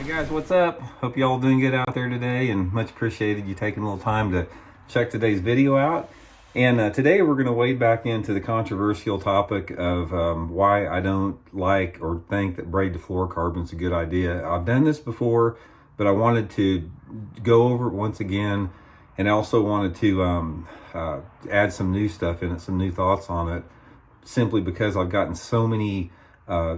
Guys, what's up? Hope you all doing good out there today, and much appreciated you taking a little time to check today's video out. And today we're going to wade back into the controversial topic of why I don't like or think that braid to fluorocarbon is a good idea. I've done this before, but I wanted to go over it once again, and I also wanted to add some new stuff in it, some new thoughts on it, simply because I've gotten so many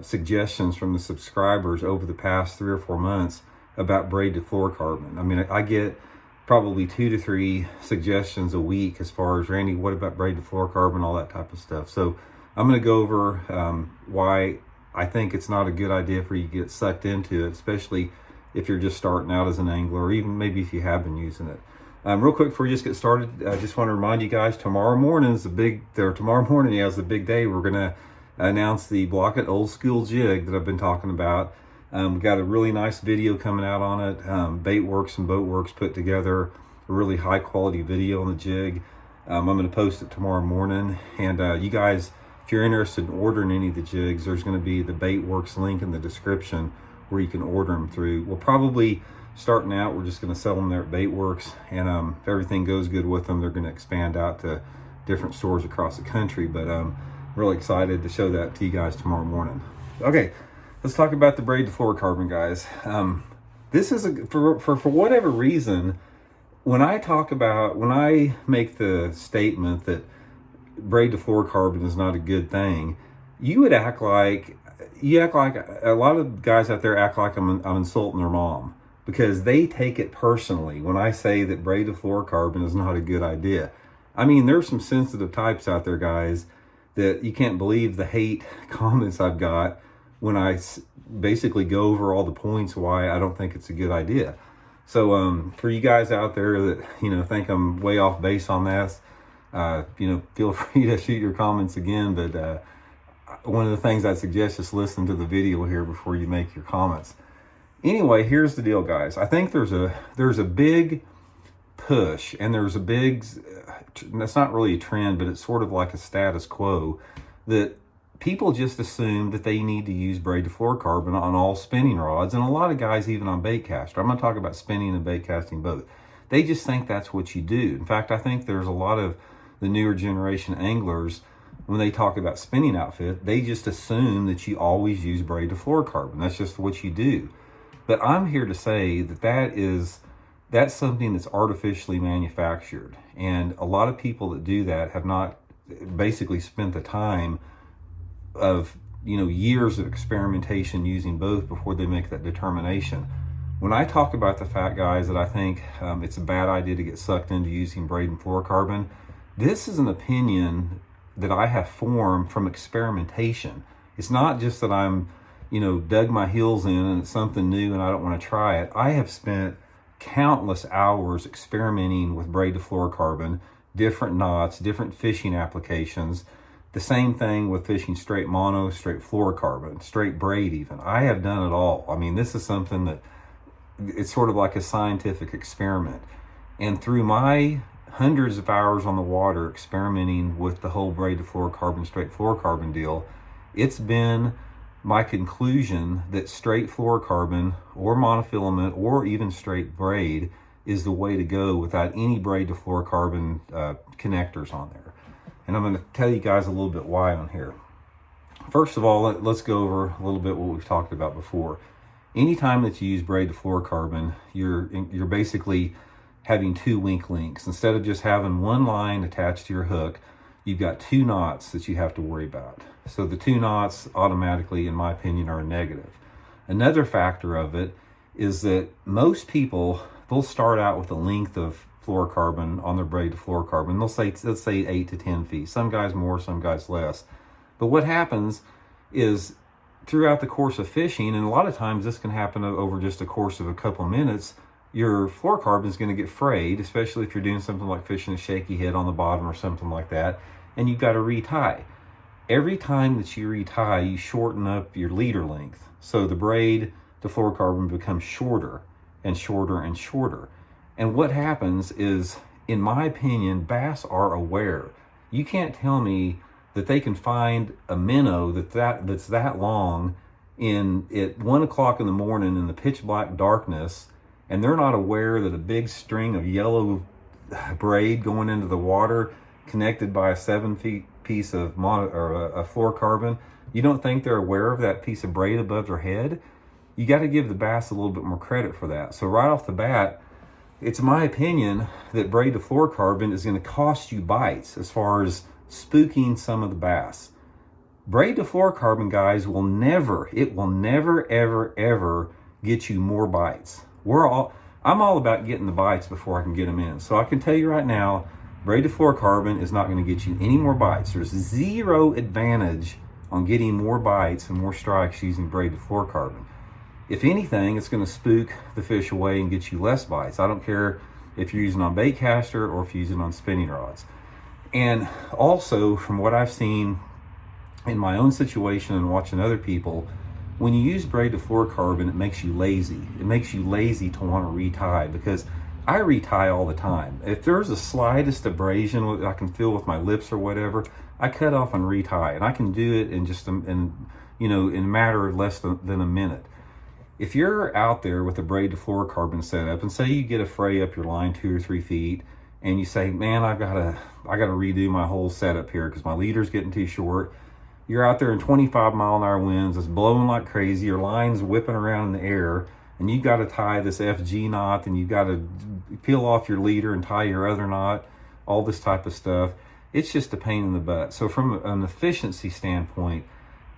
suggestions from the subscribers over the past 3 or 4 months about braid to fluorocarbon. I mean, I get probably 2 to 3 suggestions a week as far as, Randy, what about braid to fluorocarbon, all that type of stuff. So I'm going to go over why I think it's not a good idea for you to get sucked into it, especially if you're just starting out as an angler, or even maybe if you have been using it. Real quick before we just get started, I just want to remind you guys, tomorrow morning is the big day. We're going to announce the Block It Old School jig that I've been talking about. We got a really nice video coming out on it. Baitworks and Boatworks put together a really high quality video on the jig. I'm going to post it tomorrow morning. And you guys, if you're interested in ordering any of the jigs, there's going to be the Baitworks link in the description where you can order them through. We'll probably, starting out, we're just going to sell them there at Baitworks. And if everything goes good with them, they're going to expand out to different stores across the country. But really excited to show that to you guys tomorrow morning. Okay, let's talk about the braid to fluorocarbon, guys. This is for whatever reason, when I make the statement that braid to fluorocarbon is not a good thing, you act like a lot of guys out there act like I'm insulting their mom, because they take it personally when I say that braid to fluorocarbon is not a good idea. I mean, there's some sensitive types out there, guys, that you can't believe the hate comments I've got when I basically go over all the points why I don't think it's a good idea. So for you guys out there that, think I'm way off base on this, feel free to shoot your comments again. But one of the things I suggest is listen to the video here before you make your comments. Anyway, here's the deal, guys. I think there's a big push, and there's a big, that's not really a trend, but it's sort of like a status quo, that people just assume that they need to use braid to fluorocarbon on all spinning rods, and a lot of guys even on bait caster. I'm going to talk about spinning and bait casting both. They just think that's what you do. In fact, I think there's a lot of the newer generation anglers, when they talk about spinning outfit, they just assume that you always use braid to fluorocarbon. That's just what you do. But I'm here to say that that's something that's artificially manufactured. And a lot of people that do that have not basically spent the time of, years of experimentation using both before they make that determination. When I talk about the fact, guys, that I think it's a bad idea to get sucked into using braid and fluorocarbon, this is an opinion that I have formed from experimentation. It's not just that I'm, dug my heels in and it's something new and I don't want to try it. I have spent countless hours experimenting with braid to fluorocarbon, different knots, different fishing applications. The same thing with fishing straight mono, straight fluorocarbon, straight braid even. I have done it all. I mean, this is something that it's sort of like a scientific experiment. And through my hundreds of hours on the water experimenting with the whole braid to fluorocarbon, straight fluorocarbon deal, it's been my conclusion that straight fluorocarbon or monofilament or even straight braid is the way to go without any braid to fluorocarbon connectors on there. And I'm going to tell you guys a little bit why on here. First of all, let's go over a little bit what we've talked about before. Anytime that you use braid to fluorocarbon, you're basically having 2 wink links. Instead of just having one line attached to your hook, you've got 2 knots that you have to worry about. So the 2 knots automatically, in my opinion, are a negative. Another factor of it is that most people, they'll start out with a length of fluorocarbon on their braid to fluorocarbon. Let's say 8 to 10 feet. Some guys more, some guys less. But what happens is throughout the course of fishing, and a lot of times this can happen over just a course of a couple of minutes, your fluorocarbon is going to get frayed, especially if you're doing something like fishing a shaky head on the bottom or something like that, and you've got to retie. Every time that you retie, you shorten up your leader length. So the braid to fluorocarbon becomes shorter and shorter and shorter. And what happens is, in my opinion, bass are aware. You can't tell me that they can find a minnow that's that long at 1 o'clock in the morning in the pitch black darkness, and they're not aware that a big string of yellow braid going into the water connected by a 7-foot piece of a fluorocarbon, you don't think they're aware of that piece of braid above their head? You got to give the bass a little bit more credit for that. So right off the bat, it's my opinion that Braid To Fluorocarbon is going to cost you bites as far as spooking some of the bass. Braid To Fluorocarbon, guys, will never, ever, ever get you more bites. I'm all about getting the bites before I can get them in. So I can tell you right now, Braid To Fluorocarbon is not going to get you any more bites. There's zero advantage on getting more bites and more strikes using Braid To Fluorocarbon. If anything, it's going to spook the fish away and get you less bites. I don't care if you're using on bait caster or if you're using on spinning rods. And also, from what I've seen in my own situation and watching other people, when you use Braid To Fluorocarbon, it makes you lazy. It makes you lazy to want to retie, because I retie all the time. If there's the slightest abrasion I can feel with my lips or whatever, I cut off and retie, and I can do it in just in a matter of less than a minute. If you're out there with a Braid To Fluorocarbon setup, and say you get a fray up your line 2 or 3 feet, and you say, man, I gotta redo my whole setup here because my leader's getting too short. You're out there in 25-mile-an-hour winds, it's blowing like crazy, your line's whipping around in the air, and you got to tie this FG knot, and you got to peel off your leader and tie your other knot, all this type of stuff. It's just a pain in the butt. So from an efficiency standpoint,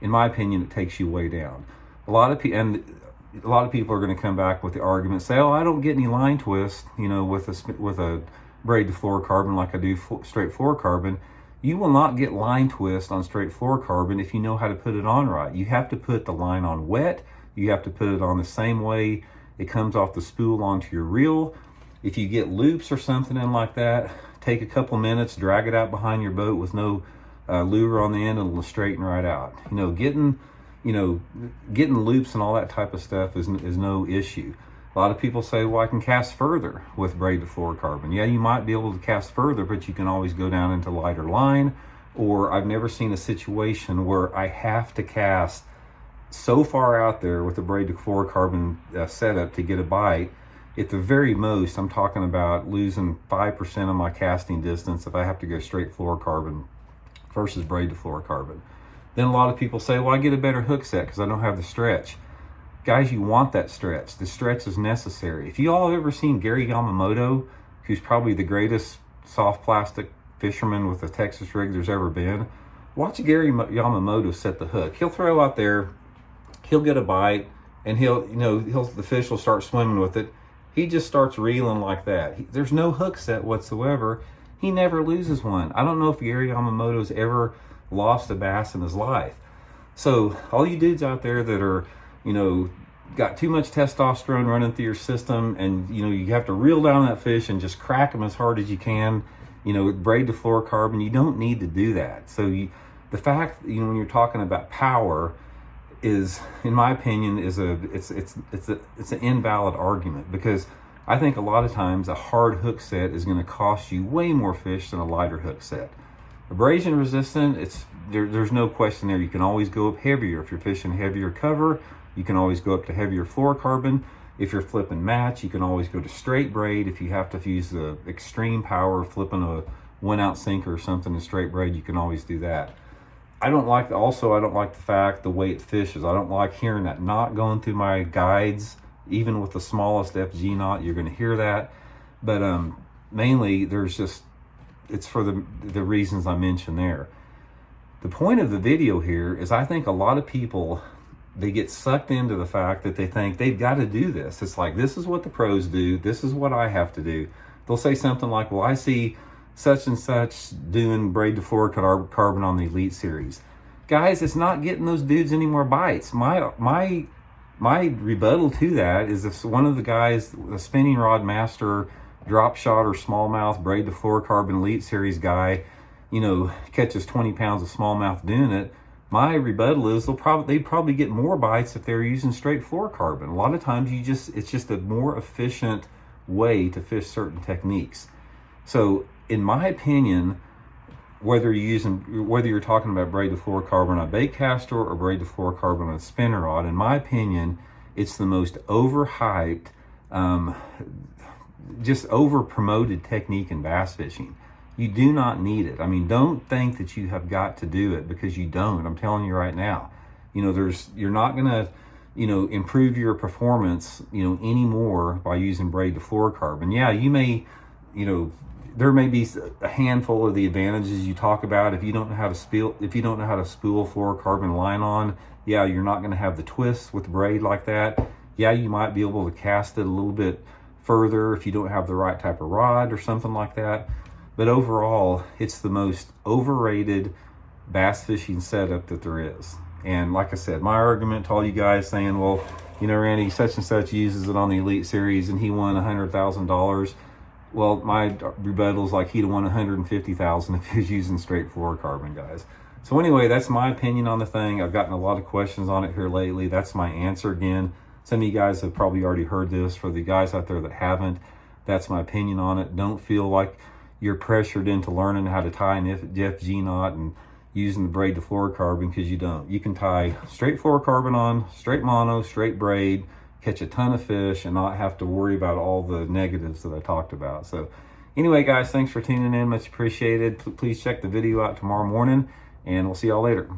in my opinion, it takes you way down. A lot of people are going to come back with the argument, say, oh, I don't get any line twist, with a Braid To Fluorocarbon like I do straight fluorocarbon. You will not get line twist on straight fluorocarbon if you know how to put it on right. You have to put the line on wet. You have to put it on the same way it comes off the spool onto your reel. If you get loops or something in like that, take a couple minutes, drag it out behind your boat with no lure on the end, and it'll straighten right out. Getting loops and all that type of stuff is no issue. A lot of people say, well, I can cast further with Braid To Fluorocarbon. Yeah, you might be able to cast further, but you can always go down into lighter line. Or I've never seen a situation where I have to cast so far out there with the Braid To Fluorocarbon setup to get a bite. At the very most, I'm talking about losing 5% of my casting distance if I have to go straight fluorocarbon versus Braid To Fluorocarbon. Then a lot of people say, well, I get a better hook set because I don't have the stretch. Guys, you want that stretch. The stretch is necessary. If you all have ever seen Gary Yamamoto, who's probably the greatest soft plastic fisherman with a Texas rig there's ever been, watch Gary Yamamoto set the hook. He'll throw out there, he'll get a bite, and the fish will start swimming with it. He just starts reeling like that. There's no hook set whatsoever. He never loses one. I don't know if Gary Yamamoto's ever lost a bass in his life. So all you dudes out there that are, got too much testosterone running through your system, and you have to reel down that fish and just crack them as hard as you can, with Braid To Fluorocarbon, you don't need to do that. So the fact, when you're talking about power, is, in my opinion, it's an invalid argument, because I think a lot of times a hard hook set is going to cost you way more fish than a lighter hook set. Abrasion resistant, there's no question there. You can always go up heavier. If you're fishing heavier cover, you can always go up to heavier fluorocarbon. If you're flipping match, you can always go to straight braid. If you have to use the extreme power of flipping a 1-ounce sinker or something in straight braid, you can always do that. I don't like the way it fishes. I don't like hearing that knot going through my guides. Even with the smallest FG knot, you're going to hear that. But mainly, it's for the reasons I mentioned there. The point of the video here is, I think a lot of people, they get sucked into the fact that they think they've got to do this. It's like, this is what the pros do. This is what I have to do. They'll say something like, well, I see such and such doing Braid To Fluorocarbon on the Elite Series. Guys, it's not getting those dudes any more bites. My rebuttal to that is, if one of the guys, the spinning rod master, drop shot or smallmouth Braid To Fluorocarbon Elite Series guy, catches 20 pounds of smallmouth doing it, my rebuttal is they'd probably get more bites if they're using straight fluorocarbon. A lot of times it's just a more efficient way to fish certain techniques. So in my opinion, whether you're talking about braid to fluorocarbon on a bait caster or braid to fluorocarbon on a spinner rod, in my opinion, it's the most overhyped, just over promoted technique in bass fishing. You do not need it. I mean, don't think that you have got to do it, because you don't. I'm telling you right now, you're not gonna, improve your performance, anymore by using braid to fluorocarbon. Yeah, you may, there may be a handful of the advantages you talk about. If you don't know how to spool fluorocarbon line on, yeah, you're not going to have the twists with the braid like that. Yeah, you might be able to cast it a little bit further if you don't have the right type of rod or something like that. But overall, it's the most overrated bass fishing setup that there is. And like I said, my argument to all you guys saying, well, Randy, such and such uses it on the Elite Series and he won $100,000. Well, my rebuttal is like he'd have won $150,000 if he was using straight fluorocarbon, guys. So anyway, that's my opinion on the thing. I've gotten a lot of questions on it here lately. That's my answer again. Some of you guys have probably already heard this. For the guys out there that haven't, that's my opinion on it. Don't feel like you're pressured into learning how to tie an FG knot and using the braid to fluorocarbon, because you don't. You can tie straight fluorocarbon on, straight mono, straight braid, catch a ton of fish, and not have to worry about all the negatives that I talked about. So anyway, guys, thanks for tuning in. Much appreciated. Please check the video out tomorrow morning, and we'll see y'all later.